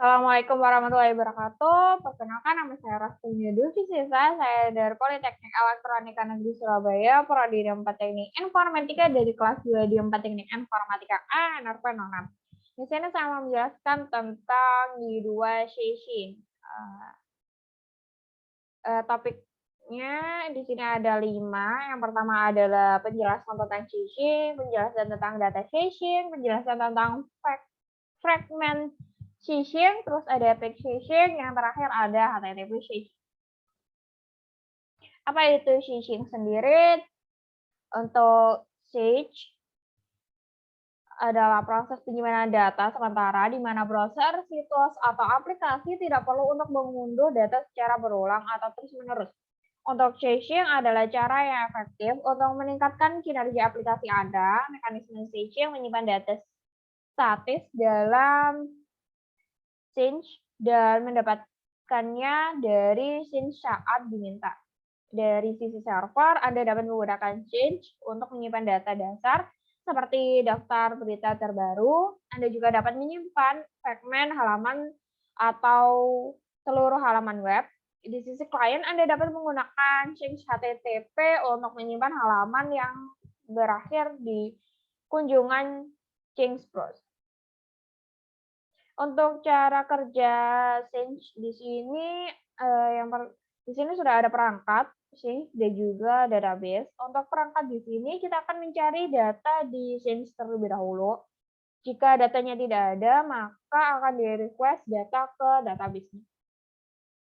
Assalamualaikum warahmatullahi wabarakatuh. Perkenalkan nama saya Rastini Dulcisisa. Saya dari Politeknik Elektronika Negeri Surabaya, Prodi D4 Teknik Informatika dari kelas 2 D4 Teknik Informatika A NRP 06. Di sini saya mau menjelaskan tentang di dua sesi. Topiknya di sini ada 5. Yang pertama adalah penjelasan tentang phishing, penjelasan tentang data phishing, penjelasan tentang fragment phishing, terus ada page phishing, yang terakhir ada HTTP phishing. Apa itu phishing sendiri? Untuk phishing adalah proses penyimpanan data sementara di mana browser, situs, atau aplikasi tidak perlu untuk mengunduh data secara berulang atau terus-menerus. Untuk phishing adalah cara yang efektif untuk meningkatkan kinerja aplikasi Anda. Mekanisme phishing menyimpan data statis dalam change dan mendapatkannya dari change saat diminta. Dari sisi server, Anda dapat menggunakan change untuk menyimpan data dasar seperti daftar berita terbaru. Anda juga dapat menyimpan fragmen halaman atau seluruh halaman web. Di sisi klien, Anda dapat menggunakan change HTTP untuk menyimpan halaman yang berakhir di kunjungan change browse. Untuk cara kerja change di sini, di sini sudah ada perangkat change dan juga database. Untuk perangkat di sini kita akan mencari data di change terlebih dahulu. Jika datanya tidak ada, maka akan di-request data ke database.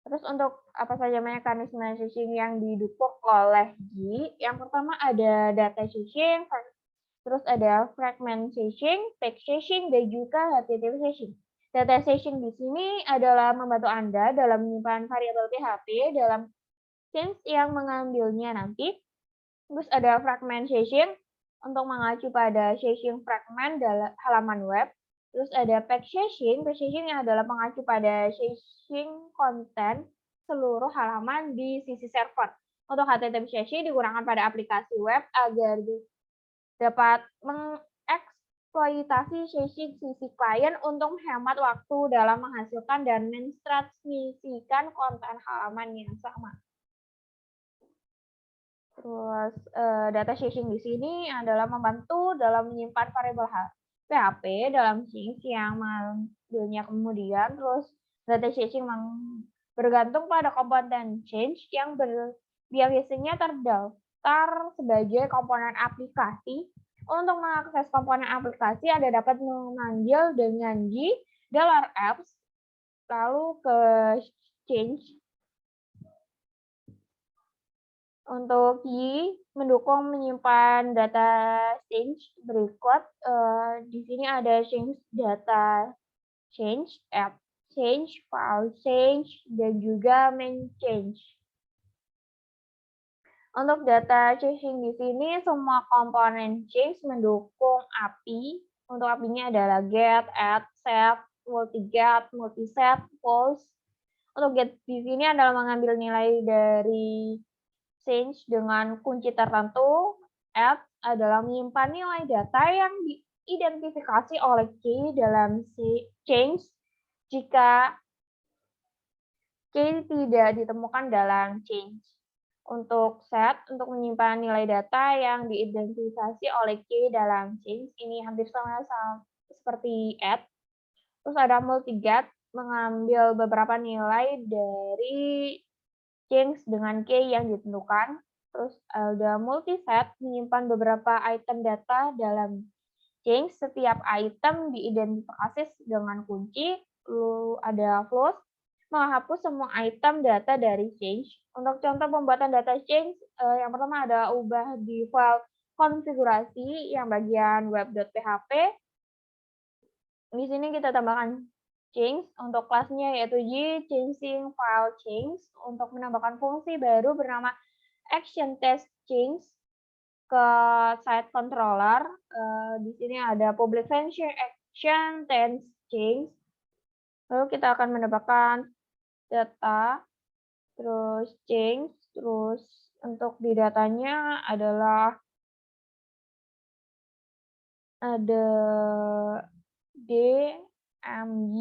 Terus untuk apa saja mekanisme phishing yang didukung oleh G, yang pertama ada data phishing, terus ada fragment phishing, page phishing, dan juga HTTP phishing. Data phishing di sini adalah membantu Anda dalam menyimpan variabel PHP dalam change yang mengambilnya nanti. Terus ada fragment phishing untuk mengacu pada phishing fragment dalam halaman web. Terus ada page phishing yang adalah mengacu pada phishing konten seluruh halaman di sisi server. Untuk HTTP phishing digunakan pada aplikasi web agar dapat mengeksploitasi phishing sisi klien untuk menghemat waktu dalam menghasilkan dan mentransmisikan konten halaman yang sama. Terus data phishing di sini adalah membantu dalam menyimpan variabel PHP dalam change yang mengambilnya kemudian. Terus data phishing bergantung pada komponen change yang biasanya terdaftar sebagai komponen aplikasi. Untuk mengakses komponen aplikasi, Anda dapat memanggil dengan $apps lalu ke change. Untuk mendukung menyimpan data change berikut, di sini ada change data change, app change, file change, dan juga main change. Untuk data changing di sini, semua komponen change mendukung API. Untuk API-nya adalah get, add, set, multi-get, multi-set, post. Untuk get di sini adalah mengambil nilai dari change dengan kunci tertentu. Add adalah menyimpan nilai data yang diidentifikasi oleh key dalam change jika key tidak ditemukan dalam change. Untuk set, untuk menyimpan nilai data yang diidentifikasi oleh key dalam change, ini hampir sama seperti add. Terus ada multi-get, mengambil beberapa nilai dari change dengan key yang ditentukan. Terus ada multi-set, menyimpan beberapa item data dalam change. Setiap item diidentifikasi dengan kunci. Lalu ada float, menghapus semua item data dari change. Untuk contoh pembuatan data change, yang pertama ada ubah di file konfigurasi yang bagian web.php. Di sini kita tambahkan change untuk kelasnya yaitu changing file change untuk menambahkan fungsi baru bernama action test change ke site controller. Di sini ada public function action test change. Lalu kita akan menambahkan data, terus change, terus untuk di datanya adalah ada D, MG,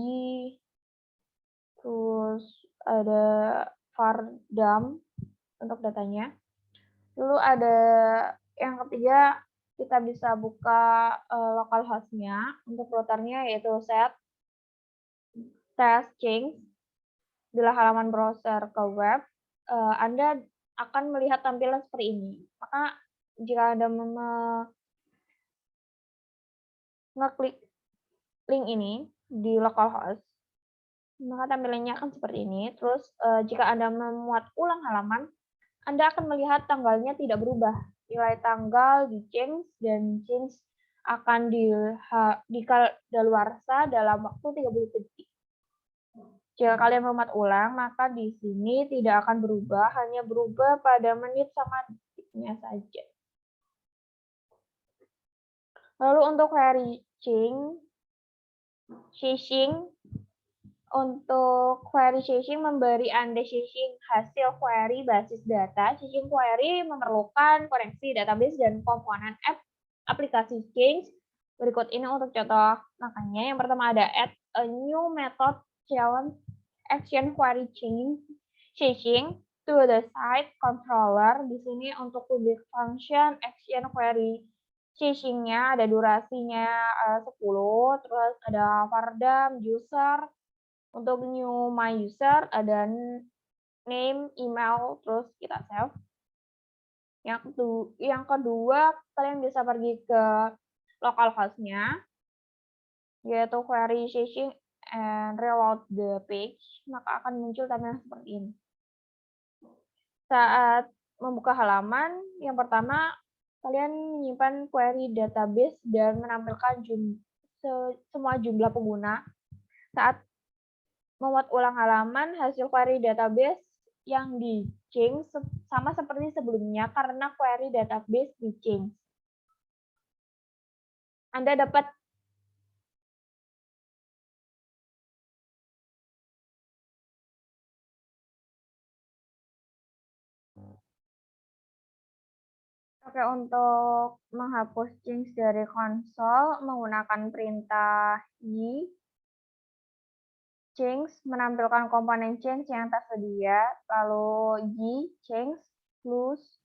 terus ada vardam untuk datanya. Lalu ada yang ketiga, kita bisa buka localhost-nya untuk routernya yaitu set test change. Bila halaman browser ke web, Anda akan melihat tampilan seperti ini. Maka jika Anda ngeklik link ini di localhost, maka tampilannya akan seperti ini. Terus jika Anda memuat ulang halaman, Anda akan melihat tanggalnya tidak berubah. Nilai tanggal di change dan change akan dikadaluarsa dalam waktu 30 detik. Jika kalian memuat ulang, maka di sini tidak akan berubah, hanya berubah pada menit sama detiknya saja. Lalu untuk query chasing, untuk query chasing memberi Anda chasing hasil query basis data. Chasing query memerlukan koneksi database dan komponen aplikasi change. Berikut ini untuk contoh makanya. Yang pertama ada add a new method challenge action query chasing to the site controller. Di sini untuk public function action query chasing-nya ada durasinya 10, terus ada vardam user. Untuk new my user ada name, email, terus kita save. Yang kedua, kalian bisa pergi ke localhost-nya, yaitu query chasing and reload the page, maka akan muncul tampilan seperti ini. Saat membuka halaman, yang pertama kalian menyimpan query database dan menampilkan semua jumlah pengguna. Saat memuat ulang halaman, hasil query database yang di-change sama seperti sebelumnya karena query database di-change. Anda dapat untuk menghapus change dari konsol menggunakan perintah y. Change menampilkan komponen change yang tersedia, lalu y change plus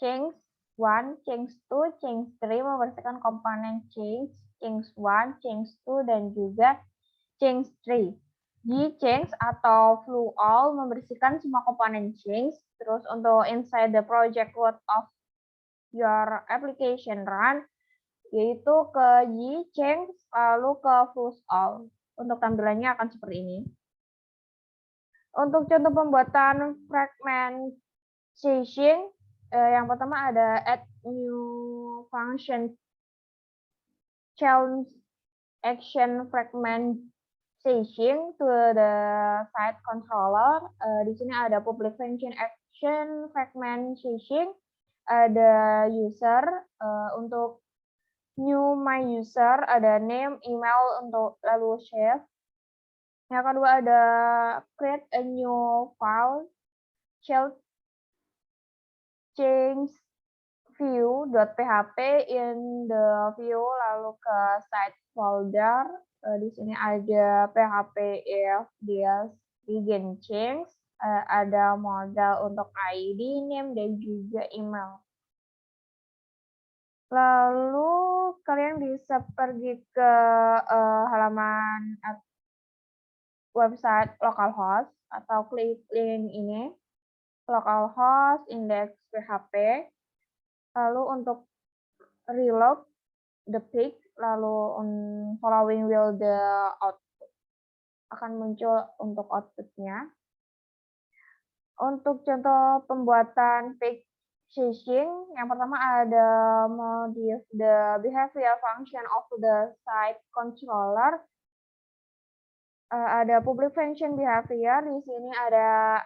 change 1, change 2, change 3 membersihkan komponen change 1, change 2, dan juga change 3. Y change atau flu all membersihkan semua komponen change. Terus untuk inside the project code of your application run, yaitu ke y change lalu ke flu all. Untuk tampilannya akan seperti ini. Untuk contoh pembuatan fragmentation, yang pertama ada add new function challenge action fragmentation to the site controller. Di sini ada public function action fragmentation, ada user, untuk new my user ada name, email, untuk lalu save. Yang kedua ada create a new file, shall change view.php in the view, lalu ke site folder. Di sini ada php if this begin change, ada modal untuk ID, name, dan juga email. Lalu kalian bisa pergi ke halaman website localhost atau klik link ini, localhost index php. Lalu untuk reload the page, lalu following will the output akan muncul untuk outputnya. Untuk contoh pembuatan page chasing, yang pertama ada modify the behavior function of the site controller. Ada public function behavior, di sini ada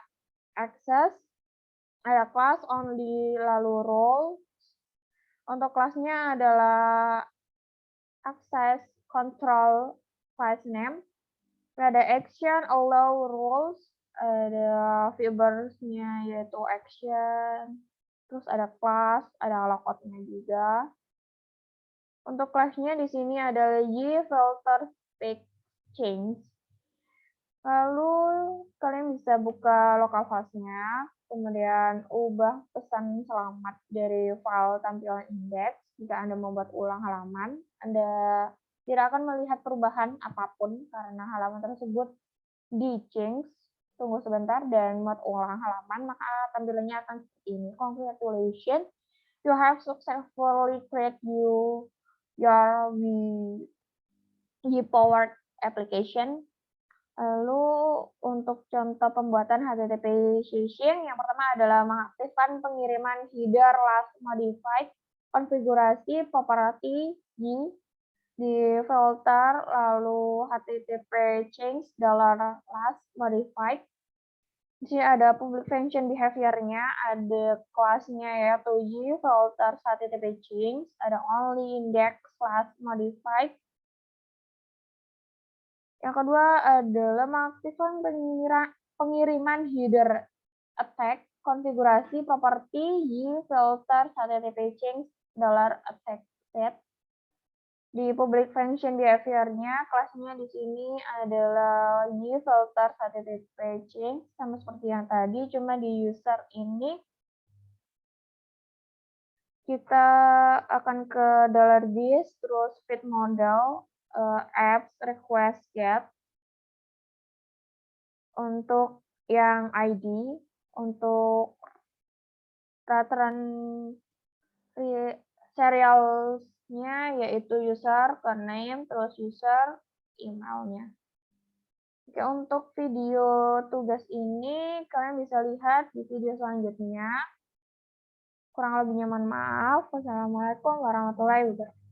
access, ada class only, lalu role. Untuk kelasnya adalah access control class name. Ada action, allow, rules, ada fibersnya yaitu action, terus ada class, ada logoutnya juga. Untuk kelasnya di sini ada y filter page change. Lalu kalian bisa buka localhost-nya, kemudian ubah pesan selamat dari file tampilan indeks. Jika Anda membuat ulang halaman, Anda tidak akan melihat perubahan apapun karena halaman tersebut di-change. Tunggu sebentar dan buat ulang halaman, maka tampilannya akan seperti ini. Congratulations, you have successfully created your WePowered application. Lalu untuk contoh pembuatan HTTP session, yang pertama adalah mengaktifkan pengiriman header last modified, konfigurasi property di filter, lalu HTTP change $last modified. Di sini ada public function behavior-nya, ada kelasnya yaitu filter HTTP change, ada only index last modified. Yang kedua adalah mengaktifkan pengiriman header attack, konfigurasi properti filter HTTP change $attack set. Di public function behavior-nya, kelasnya di sini adalah filter HTTP change, sama seperti yang tadi, cuma di user ini kita akan ke $this, terus feed model, apps request get. Untuk yang ID, untuk peraturan serialnya yaitu user ke name, terus user emailnya. Oke, untuk video tugas ini kalian bisa lihat di video selanjutnya. Kurang lebihnya mohon maaf. Wassalamualaikum warahmatullahi wabarakatuh.